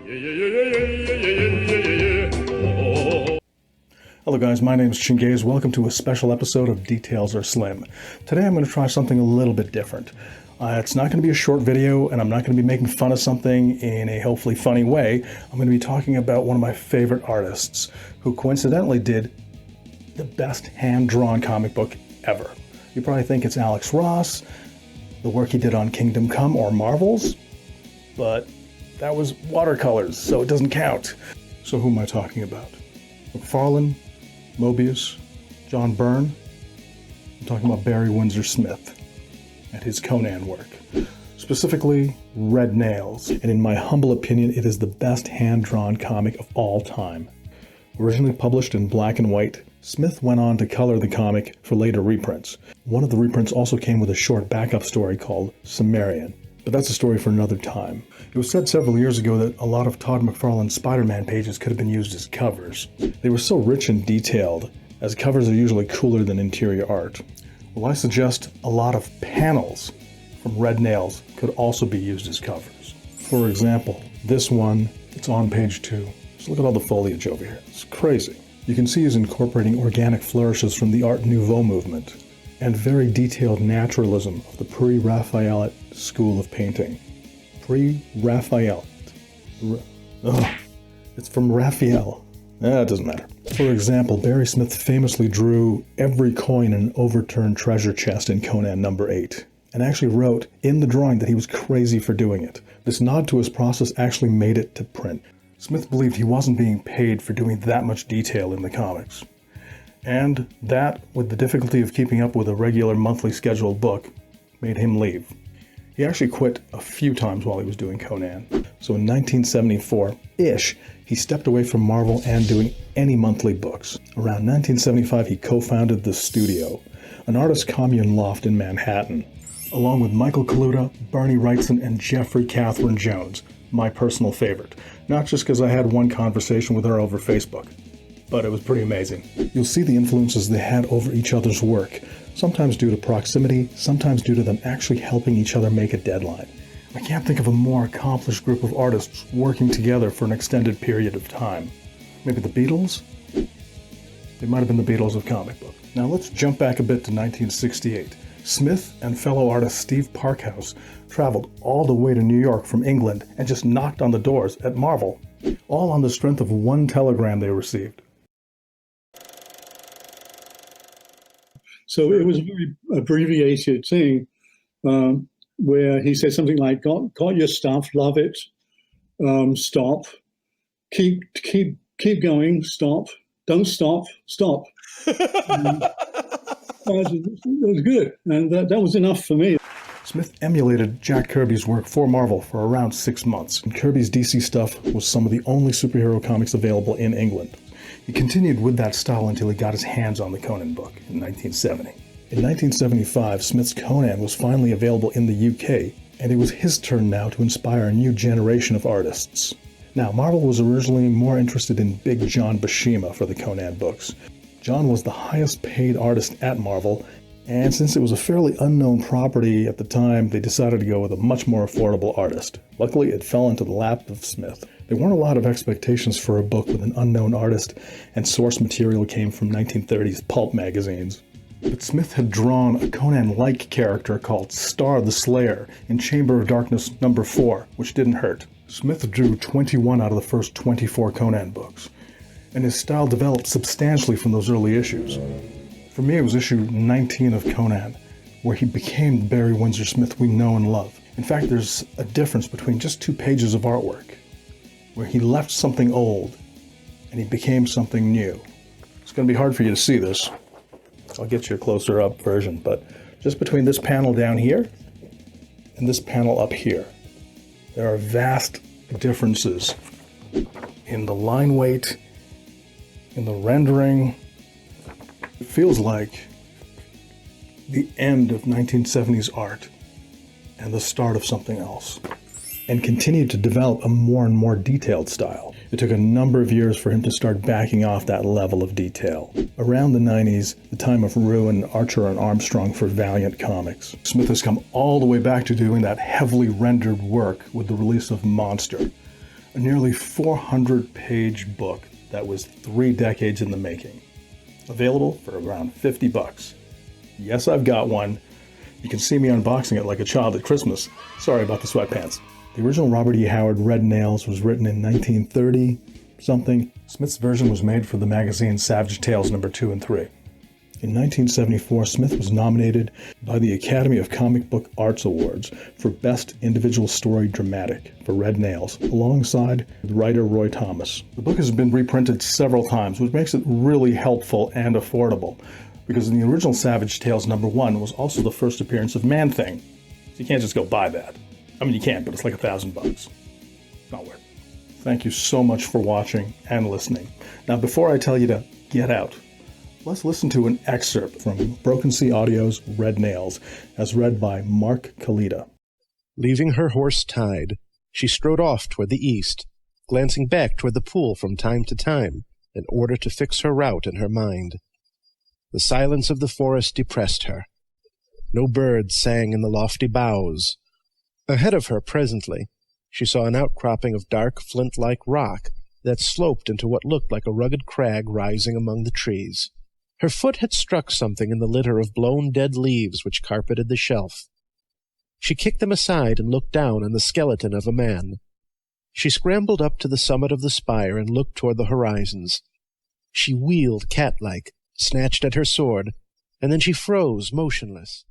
Hello guys, my name is Chingaze. Welcome to a special episode of Details Are Slim. Today I'm going to try something a little bit different. It's not going to be a short video, and I'm not going to be making fun of something in a hopefully funny way. I'm going to be talking about one of my favorite artists, who coincidentally did the best hand-drawn comic book ever. You probably think it's Alex Ross, the work he did on Kingdom Come or Marvels, but that was watercolors, so it doesn't count. So who am I talking about? McFarlane, Mobius, John Byrne. I'm talking about Barry Windsor Smith and his Conan work, specifically Red Nails, and in my humble opinion, it is the best hand-drawn comic of all time. Originally published in black and white, Smith went on to color the comic for later reprints. One of the reprints also came with a short backup story called Cimmerian, but that's a story for another time. It was said several years ago that a lot of Todd McFarlane's Spider-Man pages could have been used as covers. They were so rich and detailed, as covers are usually cooler than interior art. Well, I suggest a lot of panels from Red Nails could also be used as covers. For example, this one, it's on page 2. Just look at all the foliage over here. It's crazy. You can see he's incorporating organic flourishes from the Art Nouveau movement and very detailed naturalism of the pre-Raphaelite school of painting. Pre-Raphaelite. It's from Raphael. It doesn't matter. For example, Barry Smith famously drew every coin in an overturned treasure chest in Conan number 8, and actually wrote in the drawing that he was crazy for doing it. This nod to his process actually made it to print. Smith believed he wasn't being paid for doing that much detail in the comics. And that, with the difficulty of keeping up with a regular monthly scheduled book, made him leave. He actually quit a few times while he was doing Conan. So in 1974-ish, he stepped away from Marvel and doing any monthly books. Around 1975, he co-founded The Studio, an artist commune loft in Manhattan, along with Michael Kaluta, Bernie Wrightson, and Jeffrey Catherine Jones, my personal favorite. Not just because I had one conversation with her over Facebook, but it was pretty amazing. You'll see the influences they had over each other's work, sometimes due to proximity, sometimes due to them actually helping each other make a deadline. I can't think of a more accomplished group of artists working together for an extended period of time. Maybe the Beatles? They might have been the Beatles of comic book. Now let's jump back a bit to 1968. Smith and fellow artist Steve Parkhouse traveled all the way to New York from England and just knocked on the doors at Marvel, all on the strength of one telegram they received. So it was a very abbreviated thing where he said something like, got your stuff, love it, stop, keep going, stop, don't stop, stop. It was good, and that was enough for me. Smith emulated Jack Kirby's work for Marvel for around 6 months, and Kirby's DC stuff was some of the only superhero comics available in England. He continued with that style until he got his hands on the Conan book in 1970. In 1975, Smith's Conan was finally available in the UK, and it was his turn now to inspire a new generation of artists. Now, Marvel was originally more interested in Big John Buscema for the Conan books. John was the highest paid artist at Marvel, and since it was a fairly unknown property at the time, they decided to go with a much more affordable artist. Luckily, it fell into the lap of Smith. There weren't a lot of expectations for a book with an unknown artist, and source material came from 1930s pulp magazines. But Smith had drawn a Conan-like character called Star the Slayer in Chamber of Darkness number 4, which didn't hurt. Smith drew 21 out of the first 24 Conan books, and his style developed substantially from those early issues. For me, it was issue 19 of Conan, where he became the Barry Windsor Smith we know and love. In fact, there's a difference between just 2 pages of artwork, where he left something old, and he became something new. It's going to be hard for you to see this. I'll get you a closer up version, but just between this panel down here and this panel up here, there are vast differences in the line weight, in the rendering. It feels like the end of 1970s art and the start of something else, and continued to develop a more and more detailed style. It took a number of years for him to start backing off that level of detail. Around the 90s, the time of ruin, Archer and Armstrong for Valiant Comics, Smith has come all the way back to doing that heavily rendered work with the release of Monster, A nearly 400-page book that was 3 decades in the making. Available for around $50. Yes, I've got one. You can see me unboxing it like a child at Christmas. Sorry about the sweatpants. The original Robert E. Howard Red Nails was written in 1930-something. Smith's version was made for the magazine Savage Tales No. 2 and 3. In 1974, Smith was nominated by the Academy of Comic Book Arts Awards for Best Individual Story Dramatic for Red Nails, alongside the writer Roy Thomas. The book has been reprinted several times, which makes it really helpful and affordable, because in the original Savage Tales No. 1 was also the first appearance of Man-Thing. So you can't just go buy that. I mean, you can, but it's like $1,000. Not worth it. Thank you so much for watching and listening. Now, before I tell you to get out, let's listen to an excerpt from Broken Sea Audio's Red Nails, as read by Mark Kaluta. Leaving her horse tied, she strode off toward the east, glancing back toward the pool from time to time in order to fix her route in her mind. The silence of the forest depressed her. No birds sang in the lofty boughs. Ahead of her, presently, she saw an outcropping of dark flint-like rock that sloped into what looked like a rugged crag rising among the trees. Her foot had struck something in the litter of blown dead leaves which carpeted the shelf. She kicked them aside and looked down on the skeleton of a man. She scrambled up to the summit of the spire and looked toward the horizons. She wheeled cat-like, snatched at her sword, and then she froze motionless.